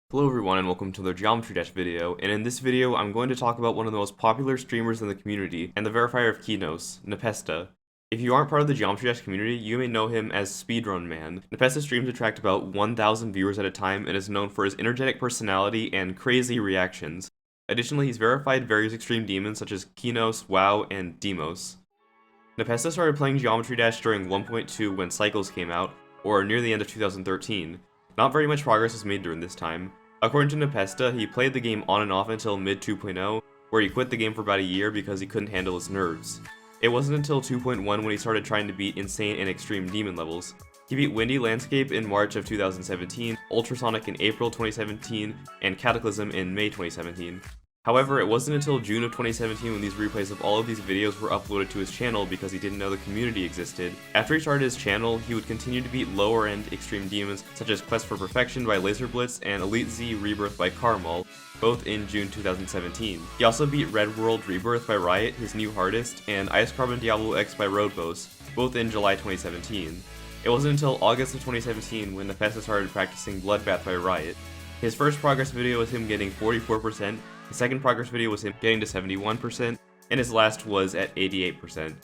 Hello everyone and welcome to another Geometry Dash video, and in this video I'm going to talk about one of the most popular streamers in the community and the verifier of Kenos, Npesta. If you aren't part of the Geometry Dash community, you may know him as Speedrun Man. Npesta streams attract about 1,000 viewers at a time and is known for his energetic personality and crazy reactions. Additionally, he's verified various extreme demons such as Kenos, WoW, and Demos. Npesta started playing Geometry Dash during 1.2 when Cycles came out, or near the end of 2013. Not very much progress was made during this time. According to Npesta, he played the game on and off until mid 2.0, where he quit the game for about a year because he couldn't handle his nerves. It wasn't until 2.1 when he started trying to beat insane and extreme demon levels. He beat Windy Landscape in March of 2017, Ultrasonic in April 2017, and Cataclysm in May 2017. However, it wasn't until June of 2017 when these replays of all of these videos were uploaded to his channel because he didn't know the community existed. After he started his channel, he would continue to beat lower end extreme demons such as Quest for Perfection by Laser Blitz and Elite Z Rebirth by Carmel, both in June 2017. He also beat Red World Rebirth by Riot, his new hardest, and Ice Carbon Diablo X by Roadboss, both in July 2017. It wasn't until August of 2017 when Npesta started practicing Bloodbath by Riot. His first progress video was him getting 44%, his second progress video was him getting to 71%, and his last was at 88%.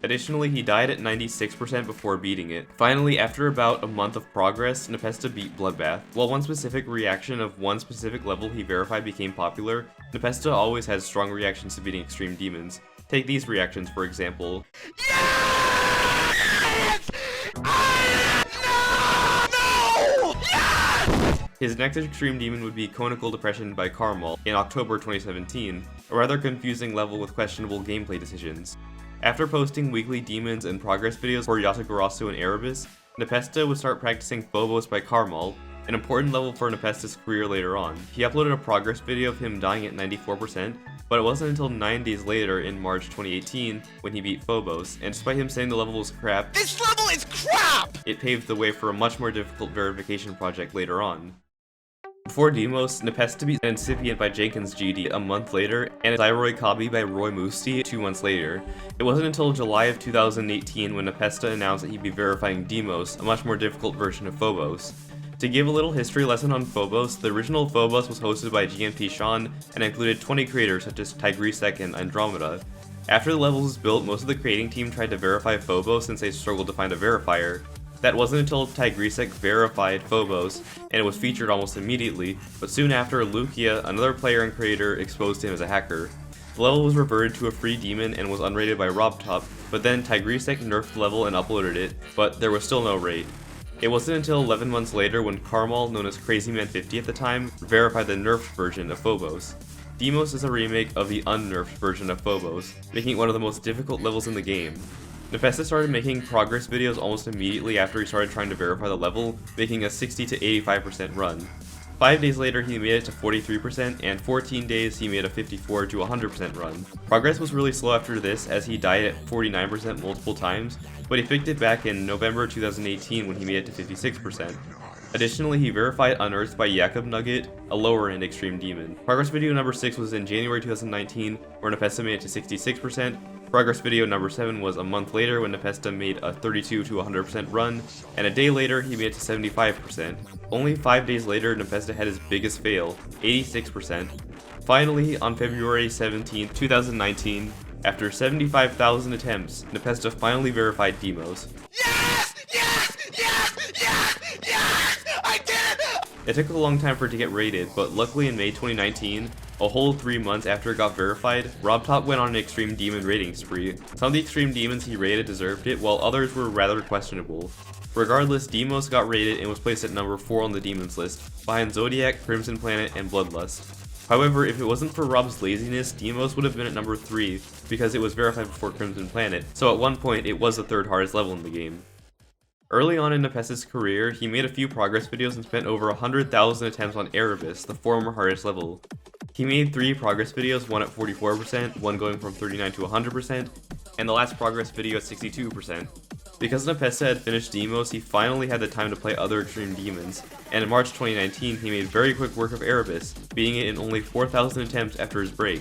Additionally, he died at 96% before beating it. Finally, after about a month of progress, Npesta beat Bloodbath. While one specific reaction of one specific level he verified became popular, Npesta always has strong reactions to beating extreme demons. Take these reactions for example. Yes! His next extreme demon would be Conical Depression by Carmel in October 2017, a rather confusing level with questionable gameplay decisions. After posting weekly demons and progress videos for Yatagarasu and Erebus, Npesta would start practicing Phobos by Carmel, an important level for Npesta's career later on. He uploaded a progress video of him dying at 94%, but it wasn't until 9 days later in March 2018 when he beat Phobos, and despite him saying the level was crap, this level is crap! It paved the way for a much more difficult verification project later on. Before Demos, Npesta beat Incipient by Jenkins GD a month later, and Ziroikabi by Roy Musti 2 months later. It wasn't until July of 2018 when Npesta announced that he'd be verifying Demos, a much more difficult version of Phobos. To give a little history lesson on Phobos, the original Phobos was hosted by GMT Sean and included 20 creators such as Tigrisek and Andromeda. After the level was built, most of the creating team tried to verify Phobos since they struggled to find a verifier. That wasn't until Tigrisek verified Phobos, and it was featured almost immediately, but soon after Lukia, another player and creator, exposed him as a hacker. The level was reverted to a free demon and was unrated by RobTop, but then Tigrisek nerfed the level and uploaded it, but there was still no rate. It wasn't until 11 months later when Carmel, known as CrazyMan50 at the time, verified the nerfed version of Phobos. Demos is a remake of the unnerfed version of Phobos, making it one of the most difficult levels in the game. Npesta started making progress videos almost immediately after he started trying to verify the level, making a 60 to 85% run. 5 days later he made it to 43%, and 14 days he made a 54 to 100% run. Progress was really slow after this as he died at 49% multiple times, but he picked it back in November 2018 when he made it to 56%. Additionally, he verified Unearthed by Jakob Nugget, a lower end extreme demon. Progress video number 6 was in January 2019, where Npesta made it to 66%. Progress video number 7 was a month later when Npesta made a 32 to 100% run, and a day later he made it to 75%. Only 5 days later, Npesta had his biggest fail, 86%. Finally, on February 17, 2019, after 75,000 attempts, Npesta finally verified Demos. Yes! Yes! Yes! Yes! Yes! I did it! It took a long time for it to get rated, but luckily in May 2019, a whole 3 months after it got verified, RobTop went on an extreme demon rating spree. Some of the extreme demons he rated deserved it, while others were rather questionable. Regardless, Demos got rated and was placed at number 4 on the demons list, behind Zodiac, Crimson Planet, and Bloodlust. However, if it wasn't for Rob's laziness, Demos would have been at number 3, because it was verified before Crimson Planet, so at one point it was the third hardest level in the game. Early on in Npesta's career, he made a few progress videos and spent over 100,000 attempts on Erebus, the former hardest level. He made 3 progress videos, one at 44%, one going from 39 to 100%, and the last progress video at 62%. Because Npesta had finished Demos, he finally had the time to play other extreme demons, and in March 2019 he made very quick work of Erebus, beating it in only 4,000 attempts after his break.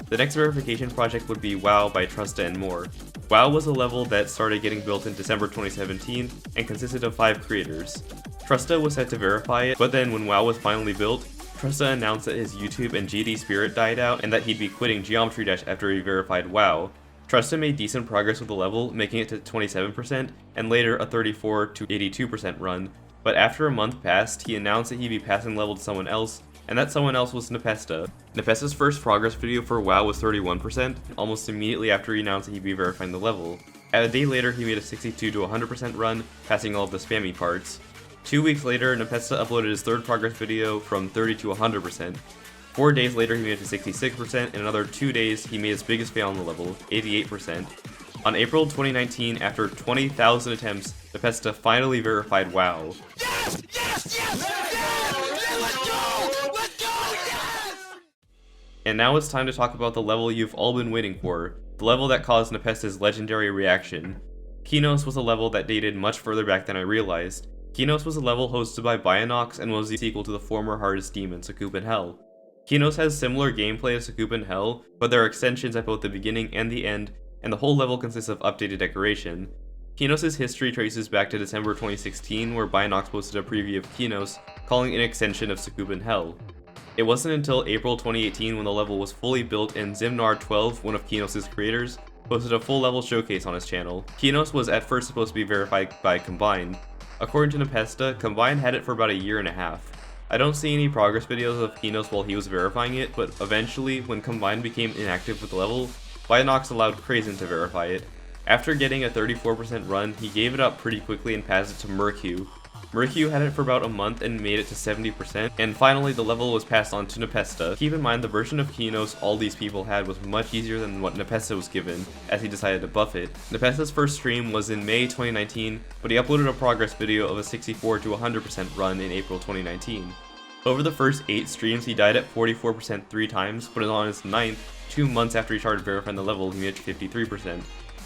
The next verification project would be WoW by Trusta and more. WoW was a level that started getting built in December 2017 and consisted of 5 creators. Trusta was set to verify it, but then when WoW was finally built, Trusta announced that his YouTube and GD spirit died out and that he'd be quitting Geometry Dash after he verified WoW. Trusta made decent progress with the level, making it to 27%, and later a 34 to 82% run, but after a month passed, he announced that he'd be passing level to someone else, and that someone else was Npesta. Npesta's first progress video for WoW was 31%, almost immediately after he announced that he'd be verifying the level. A day later, he made a 62 to 100% run, passing all of the spammy parts. 2 weeks later, Npesta uploaded his third progress video from 30 to 100%. 4 days later, he made it to 66%, and another 2 days, he made his biggest fail on the level, 88%. On April 2019, after 20,000 attempts, Npesta finally verified WoW. Yes! Yes! Yes! Yes! Let's go! Let's go! Yes! And now it's time to talk about the level you've all been waiting for, the level that caused Npesta's legendary reaction. Kenos was a level that dated much further back than I realized. Kenos was a level hosted by Bionox and was the sequel to the former hardest demon, Sakupen Hell. Kenos has similar gameplay as Sakupen Hell, but there are extensions at both the beginning and the end, and the whole level consists of updated decoration. Kenos' history traces back to December 2016, where Bionox posted a preview of Kenos, calling it an extension of Sakupen Hell. It wasn't until April 2018 when the level was fully built and Zimnar12, one of Kenos' creators, posted a full level showcase on his channel. Kenos was at first supposed to be verified by Combine. According to Npesta, Combine had it for about a year and a half. I don't see any progress videos of Kenos while he was verifying it, but eventually, when Combine became inactive with the level, Bionox allowed Crazen to verify it. After getting a 34% run, he gave it up pretty quickly and passed it to Mercu. Mercu had it for about a month and made it to 70%, and finally the level was passed on to Npesta. Keep in mind the version of Kenos all these people had was much easier than what Npesta was given, as he decided to buff it. Npesta's first stream was in May 2019, but he uploaded a progress video of a 64 to 100% run in April 2019. Over the first 8 streams, he died at 44% 3 times, but on his 9th, 2 months after he started verifying the level, he made it to 53%.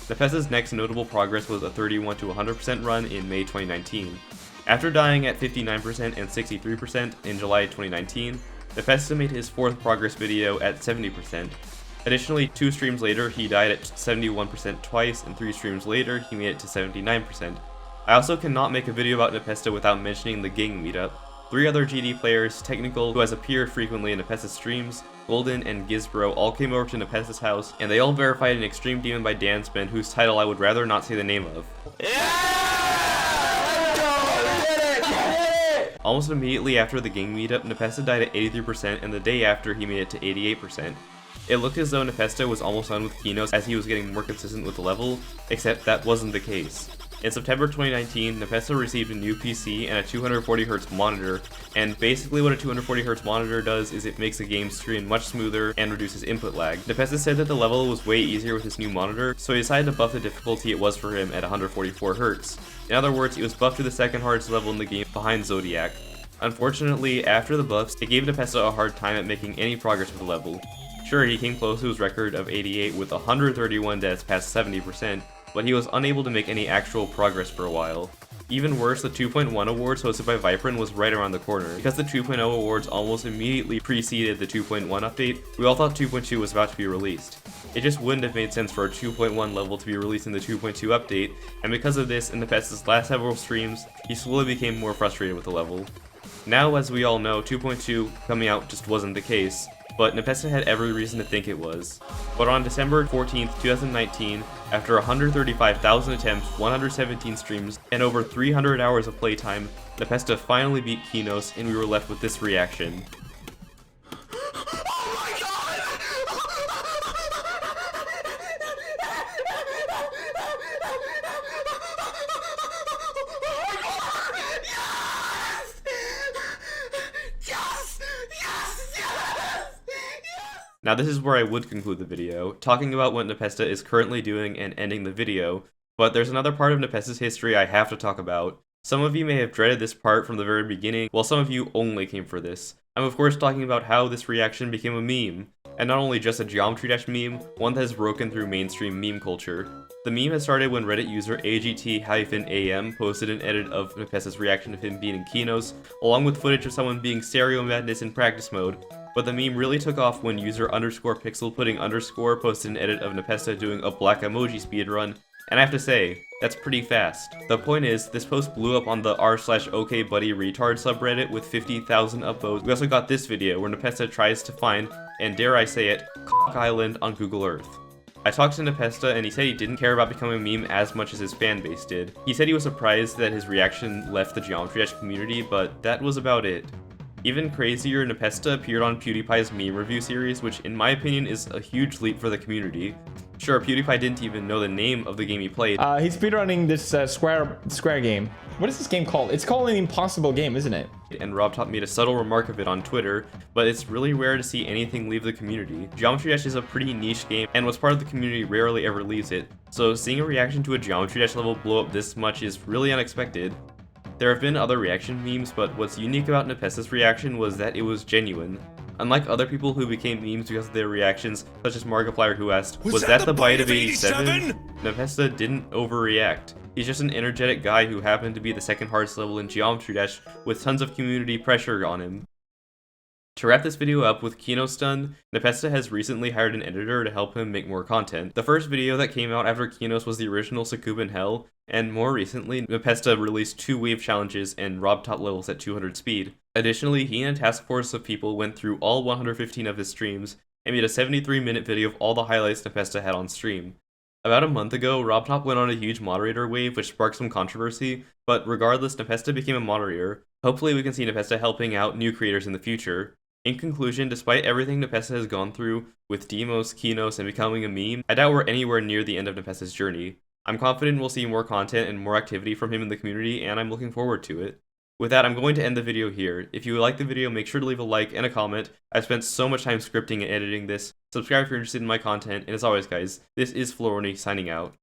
Npesta's next notable progress was a 31 to 100% run in May 2019. After dying at 59% and 63% in July 2019, Npesta made his 4th progress video at 70%. Additionally, 2 streams later, he died at 71% twice, and 3 streams later, he made it to 79%. I also cannot make a video about Npesta without mentioning the gang meetup. 3 other GD players, Technical, who has appeared frequently in Npesta's streams, Golden, and Gizbro all came over to Npesta's house, and they all verified an extreme demon by Danspin, whose title I would rather not say the name of. Almost immediately after the gang meetup, Npesta died at 83%, and the day after, he made it to 88%. It looked as though Npesta was almost done with Kenos as he was getting more consistent with the level, except that wasn't the case. In September 2019, Npesta received a new PC and a 240Hz monitor, and basically what a 240Hz monitor does is it makes the game stream much smoother and reduces input lag. Npesta said that the level was way easier with his new monitor, so he decided to buff the difficulty it was for him at 144Hz. In other words, it was buffed to the second hardest level in the game behind Zodiac. Unfortunately, after the buffs, it gave Npesta a hard time at making any progress with the level. Sure, he came close to his record of 88 with 131 deaths past 70%, but he was unable to make any actual progress for a while. Even worse, the 2.1 awards hosted by Viperin was right around the corner. Because the 2.0 awards almost immediately preceded the 2.1 update, we all thought 2.2 was about to be released. It just wouldn't have made sense for a 2.1 level to be released in the 2.2 update, and because of this, in Npesta's last several streams, he slowly became more frustrated with the level. Now, as we all know, 2.2 coming out just wasn't the case, but Npesta had every reason to think it was. But on December 14th, 2019, after 135,000 attempts, 117 streams, and over 300 hours of playtime, Npesta finally beat Kenos, and we were left with this reaction. Now this is where I would conclude the video, talking about what Npesta is currently doing and ending the video, but there's another part of Npesta's history I have to talk about. Some of you may have dreaded this part from the very beginning, while some of you only came for this. I'm of course talking about how this reaction became a meme, and not only just a Geometry Dash meme, one that has broken through mainstream meme culture. The meme has started when Reddit user AGT-AM posted an edit of Npesta's reaction to him beating Kenos, along with footage of someone being Stereo Madness in practice mode, but the meme really took off when user _pixel_pudding_ posted an edit of Npesta doing a black emoji speedrun, And I have to say, that's pretty fast. The point is, this post blew up on the r/OKBuddyRetard subreddit with 50,000 upvotes. We also got this video where Npesta tries to find, and dare I say it, Cock Island on Google Earth. I talked to Npesta and he said he didn't care about becoming a meme as much as his fanbase did. He said he was surprised that his reaction left the Geometry Dash community, but that was about it. Even crazier, Npesta appeared on PewDiePie's meme review series, which in my opinion is a huge leap for the community. Sure, PewDiePie didn't even know the name of the game he played. He's speedrunning this Square game. What is this game called? It's called an impossible game, isn't it? And RobTop made a subtle remark of it on Twitter, but it's really rare to see anything leave the community. Geometry Dash is a pretty niche game, and what's part of the community rarely ever leaves it, so seeing a reaction to a Geometry Dash level blow up this much is really unexpected. There have been other reaction memes, but what's unique about Npesta's reaction was that it was genuine. Unlike other people who became memes because of their reactions, such as Markiplier who asked, was that the bite of 87? Npesta didn't overreact. He's just an energetic guy who happened to be the second hardest level in Geometry Dash with tons of community pressure on him. To wrap this video up with Kenos done, Npesta has recently hired an editor to help him make more content. The first video that came out after Kenos was the original Sakupen Hell, and more recently, Npesta released 2 wave challenges and RobTop levels at 200 speed. Additionally, he and a task force of people went through all 115 of his streams and made a 73-minute video of all the highlights Npesta had on stream. About a month ago, RobTop went on a huge moderator wave which sparked some controversy, but regardless, Npesta became a moderator. Hopefully we can see Npesta helping out new creators in the future. In conclusion, despite everything Npesta has gone through with Demos, Kenos, and becoming a meme, I doubt we're anywhere near the end of Npesta's journey. I'm confident we'll see more content and more activity from him in the community, and I'm looking forward to it. With that, I'm going to end the video here. If you liked the video, make sure to leave a like and a comment. I've spent so much time scripting and editing this. Subscribe if you're interested in my content, and as always guys, this is Flaaroni signing out.